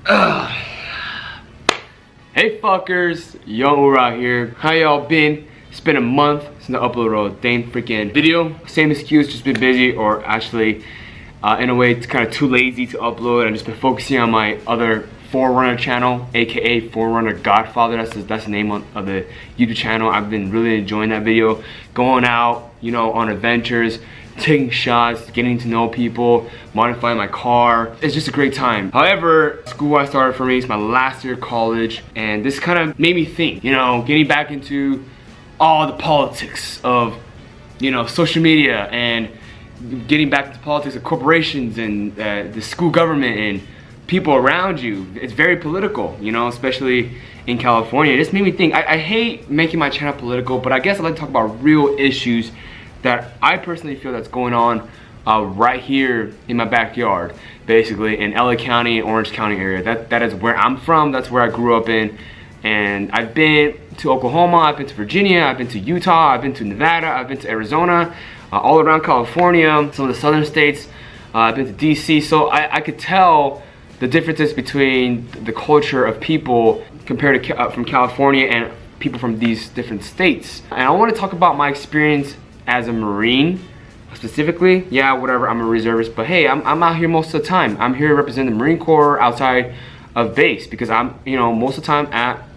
Hey fuckers, young Oorah here. How y'all been? It's been a month since I uploaded a dang freaking video. Same excuse, just been busy, or actually in a way it's kind of too lazy to upload. I've just been focusing on my other Forerunner channel, aka Forerunner Godfather. That's the name of the YouTube channel. I've been really enjoying that video. Going out, you know, on adventures, taking shots, getting to know people, modifying my car. It's just a great time. However, school I started for me, it's my last year of college, and this kind of made me think, you know, getting back into all the politics of, you know, social media, and getting back into politics of corporations and the school government and people around you. It's very political, you know, especially in California. It just made me think. I hate making my channel political, but I guess I like to talk about real issues that I personally feel that's going on right here in my backyard, basically in LA County and Orange County area. That is where I'm from. That's where I grew up in. And I've been to Oklahoma, I've been to Virginia, I've been to Utah, I've been to Nevada, I've been to Arizona, all around California, some of the southern states. I've been to DC, so I could tell the differences between the culture of people compared to from California and people from these different states. And I want to talk about my experience as a Marine, specifically. Yeah, whatever, I'm a reservist, but hey, I'm out here most of the time. I'm here to represent the Marine Corps outside of base, because I'm, you know, most of the time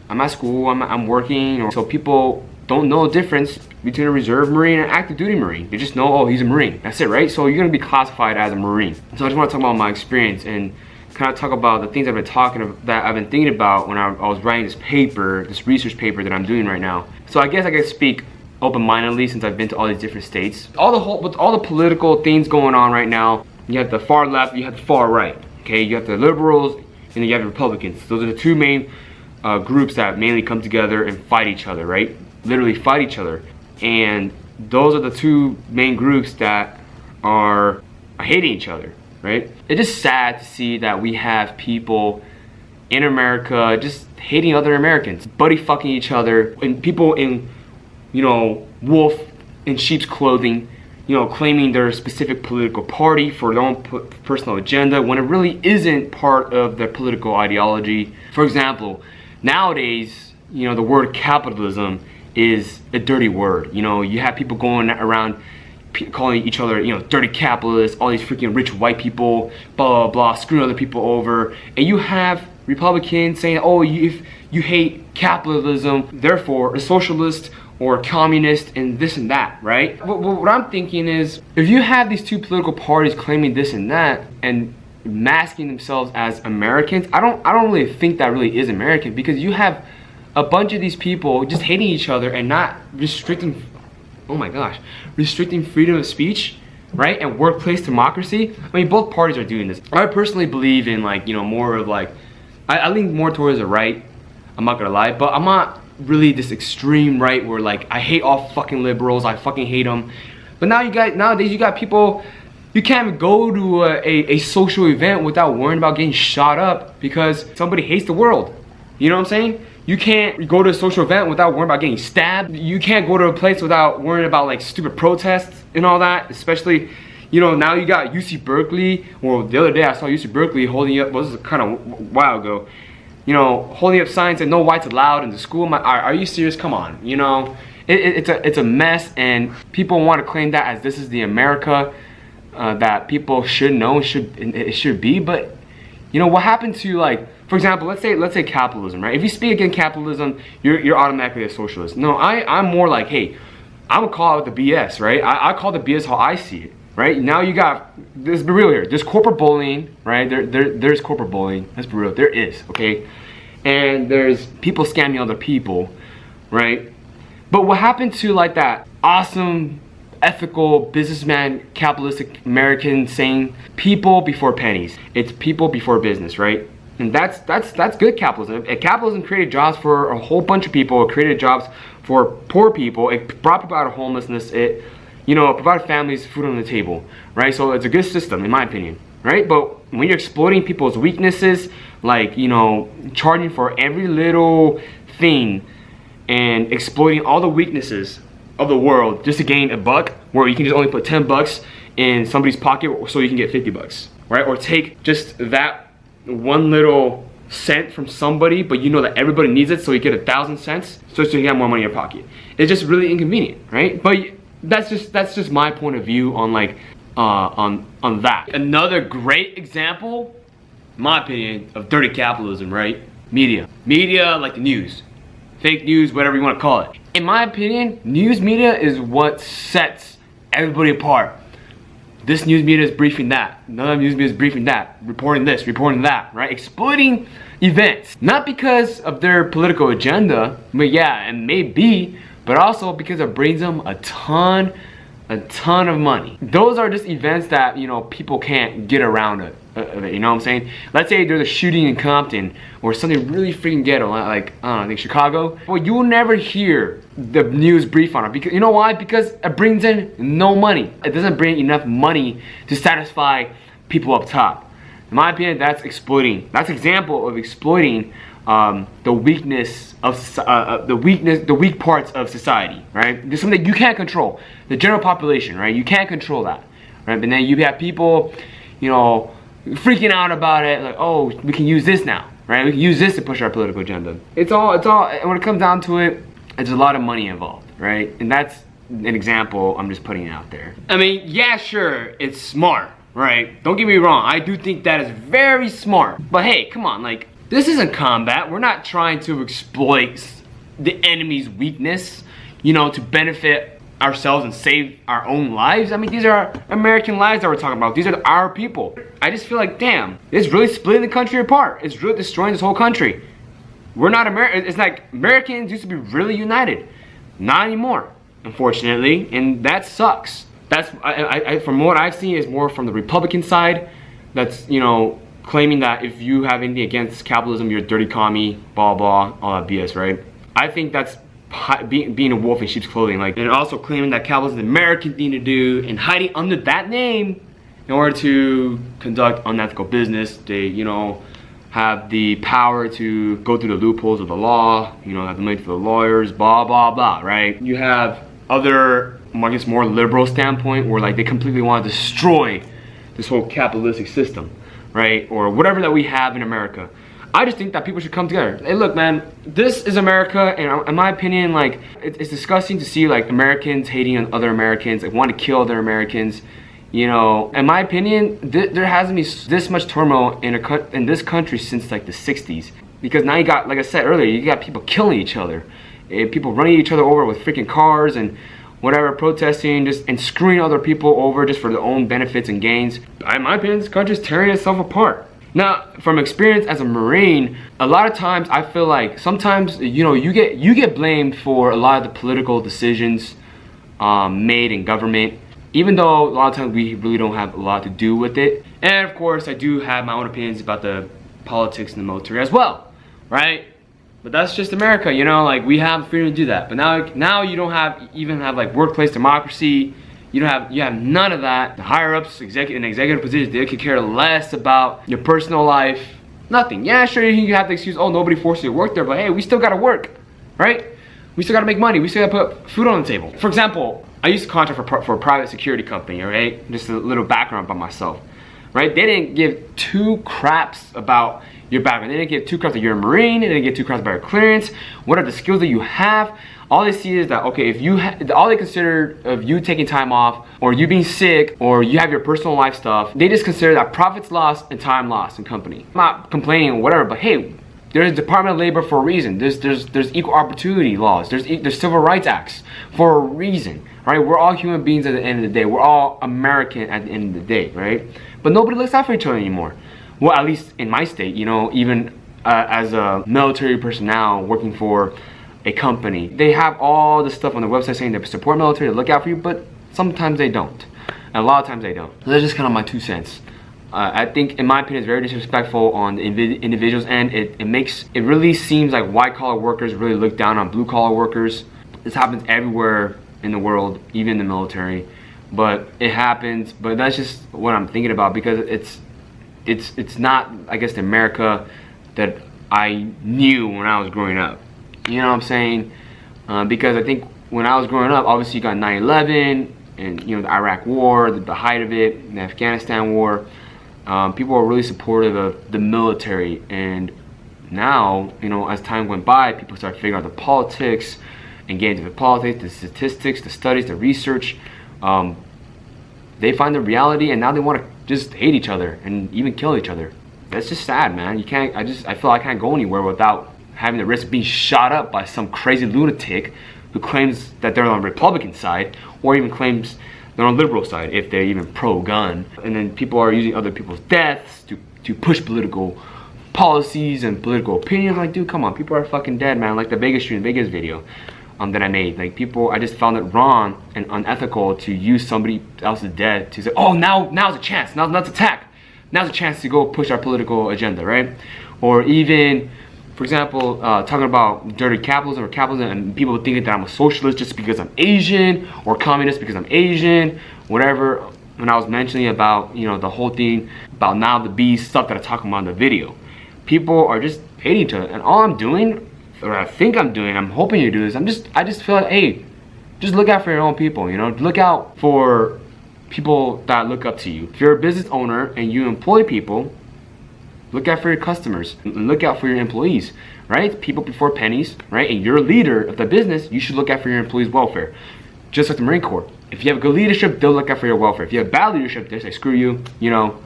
I'm at school, I'm working, so people don't know the difference between a reserve Marine and an active duty Marine. They just know, oh, he's a Marine. That's it, right? So you're gonna be classified as a Marine. So I just want to talk about my experience and kind of talk about the things I've been thinking about when I was writing this paper, this research paper that I'm doing right now. So I guess I can speak open-mindedly since I've been to all these different states. With all the political things going on right now, you have the far left, you have the far right. Okay, you have the liberals, and then you have the Republicans. Those are the two main groups that mainly come together and fight each other, right? Literally fight each other. And those are the two main groups that are hating each other, right? It's just sad to see that we have people in America just hating other Americans, buddy fucking each other, and people in, you know, wolf in sheep's clothing, you know, claiming their specific political party for their own personal agenda when it really isn't part of their political ideology. For example, nowadays, you know, the word capitalism is a dirty word. You know, you have people going around calling each other, you know, dirty capitalists, all these freaking rich white people, blah, blah, blah, screwing other people over. And you have Republicans saying, oh, if you hate capitalism, therefore a socialist or communist and this and that, right? What I'm thinking is, if you have these two political parties claiming this and that and masking themselves as Americans, I don't really think that really is American, because you have a bunch of these people just hating each other and not restricting, oh my gosh, restricting freedom of speech, right? And workplace democracy. I mean, both parties are doing this. I personally believe in, like, you know, more of like, I lean more towards the right, I'm not gonna lie, but I'm not really this extreme right where like I hate all fucking liberals, I fucking hate them. But nowadays you got people, you can't even go to a social event without worrying about getting shot up because somebody hates the world. You know what I'm saying? You can't go to a social event without worrying about getting stabbed. You can't go to a place without worrying about like stupid protests and all that. Especially, you know, now you got UC Berkeley. Well, the other day I saw UC Berkeley holding up, well, this is kind of a while ago, you know, holding up signs that no whites allowed in the school. Are you serious? Come on, you know, it's a mess, and people want to claim that as this is the America that people should know it should be. But you know what happened to, like, for example, let's say capitalism, right? If you speak against capitalism, you're automatically a socialist. No, I'm more like, hey, I'm gonna call out the BS, right? I call the BS how I see it. Right now, you got, let's be real here. There's corporate bullying, right? There's corporate bullying. Let's be real. There is, okay? And there's people scamming other people, right? But what happened to like that awesome, ethical businessman, capitalistic American saying, "People before pennies"? It's people before business, right? And that's good capitalism. And capitalism created jobs for a whole bunch of people. It created jobs for poor people. It brought people out of homelessness. It, you know, provide families food on the table, right? So it's a good system, in my opinion, right? But when you're exploiting people's weaknesses, like, you know, charging for every little thing and exploiting all the weaknesses of the world just to gain a buck, where you can just only put 10 bucks in somebody's pocket so you can get 50 bucks, right? Or take just that one little cent from somebody, but you know that everybody needs it, so you get 1,000 cents, so you get more money in your pocket. It's just really inconvenient, right? But that's just my point of view on like on that. Another great example, in my opinion, of dirty capitalism, right? Media, like the news, fake news, whatever you want to call it. In my opinion, news media is what sets everybody apart. This news media is briefing that. Another news media is briefing that. Reporting this, reporting that, right? Exploiting events. Not because of their political agenda, but yeah, it may be, but also because it brings them a ton of money. Those are just events that, you know, people can't get around it, you know what I'm saying? Let's say there's a shooting in Compton or something really freaking ghetto, like, I don't know, I think Chicago. Well, you will never hear the news brief on it, because, you know why? Because it brings in no money. It doesn't bring enough money to satisfy people up top. In my opinion, that's exploiting. That's an example of exploiting the weakness of the weak parts of society, right? There's something you can't control. The general population, right? You can't control that, right? But then you have people, you know, freaking out about it, like, oh, we can use this now, right? We can use this to push our political agenda. It's all. And when it comes down to it, there's a lot of money involved, right? And that's an example I'm just putting out there. I mean, yeah, sure, it's smart, right? Don't get me wrong. I do think that is very smart. But hey, come on, like, this isn't combat. We're not trying to exploit the enemy's weakness, you know, to benefit ourselves and save our own lives. I mean, these are American lives that we're talking about. These are our people. I just feel like, damn, it's really splitting the country apart. It's really destroying this whole country. We're not American. It's like Americans used to be really united. Not anymore, unfortunately, and that sucks. That's from what I've seen, is more from the Republican side. That's, you know, claiming that if you have anything against capitalism, you're a dirty commie, blah blah, all that BS, right? I think that's being a wolf in sheep's clothing. Like, and also claiming that capitalism is an American thing to do, and hiding under that name in order to conduct unethical business. They, you know, have the power to go through the loopholes of the law, you know, have the money for the lawyers, blah blah blah, right? You have other, I guess, more liberal standpoint where like they completely want to destroy this whole capitalistic system, right? Or whatever that we have in America. I just think that people should come together. Hey, look, man, this is America, and in my opinion, like, it's disgusting to see like Americans hating on other Americans, like want to kill other Americans. You know, in my opinion, there hasn't been this much turmoil in this country since like the 60s. Because now you got, like I said earlier, you got people killing each other, people running each other over with freaking cars and whatever, protesting, just and screwing other people over just for their own benefits and gains. In my opinion, this country's tearing itself apart. Now, from experience as a Marine, a lot of times I feel like sometimes, you know, you get blamed for a lot of the political decisions made in government, even though a lot of times we really don't have a lot to do with it. And of course, I do have my own opinions about the politics in the military as well, right? But that's just America, you know, like we have freedom to do that. But now you don't even have like workplace democracy. You have none of that. The higher ups, in executive positions, they could care less about your personal life. Nothing. Yeah, sure, you have the excuse, oh, nobody forced you to work there, but hey, we still gotta work, right? We still gotta make money. We still gotta put food on the table. For example, I used to contract for a private security company, right? Just a little background about myself, right? They didn't give two craps about your background. They didn't give two craps that you're a Marine. They didn't give two craps about your clearance. What are the skills that you have? All they see is that, okay, if you all they consider of you taking time off, or you being sick, or you have your personal life stuff, they just consider that profits lost and time lost in company. I'm not complaining or whatever, but hey, there's Department of Labor for a reason. There's equal opportunity laws. There's civil rights acts for a reason, right? We're all human beings at the end of the day. We're all American at the end of the day, right? But nobody looks out for each other anymore. Well, at least in my state, you know, even as a military personnel working for a company, they have all this stuff on their website saying they support military, they look out for you, but sometimes they don't. And a lot of times they don't. So that's just kind of my 2 cents. I think, in my opinion, it's very disrespectful on the individuals, and it really seems like white collar workers really look down on blue collar workers. This happens everywhere in the world, even in the military. But it happens. But that's just what I'm thinking about, because it's not, I guess, the America that I knew when I was growing up. You know what I'm saying? Because I think when I was growing up, obviously you got 9/11 and, you know, the Iraq War, the height of it, the Afghanistan War. People were really supportive of the military, and now, you know, as time went by, people started figuring out the politics and getting into the politics, the statistics, the studies, the research. They find the reality, and now they want to just hate each other and even kill each other. That's just sad, man. You can't. I feel I can't go anywhere without having the risk of being shot up by some crazy lunatic who claims that they're on the Republican side, or even claims they're on the liberal side if they're even pro-gun. And then people are using other people's deaths to push political policies and political opinions. Like, dude, come on, people are fucking dead, man. Like the Vegas video that I made. Like, people, I just found it wrong and unethical to use somebody else's death to say, oh, now's a chance, now's attack. Now's a chance to go push our political agenda, right? Or even, for example, talking about dirty capitalism or capitalism, and people thinking that I'm a socialist just because I'm Asian, or communist because I'm Asian, whatever. When I was mentioning about, you know, the whole thing about now the beast stuff that I talk about in the video, people are just hating each other, and all I'm doing, or I think I'm doing, I'm hoping you do this, I just feel like, hey, just look out for your own people, you know, look out for people that look up to you. If you're a business owner and you employ people, look out for your customers, and look out for your employees, right? People before pennies, right? And you're a leader of the business, you should look out for your employees' welfare. Just like the Marine Corps. If you have good leadership, they'll look out for your welfare. If you have bad leadership, they say, screw you, you know,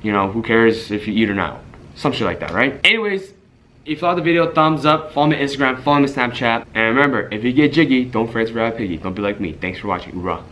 who cares if you eat or not? Some shit like that, right? Anyways, if you thought the video, thumbs up, follow me on Instagram, follow me on Snapchat, and remember, if you get jiggy, don't forget to grab a piggy. Don't be like me. Thanks for watching. Oorah.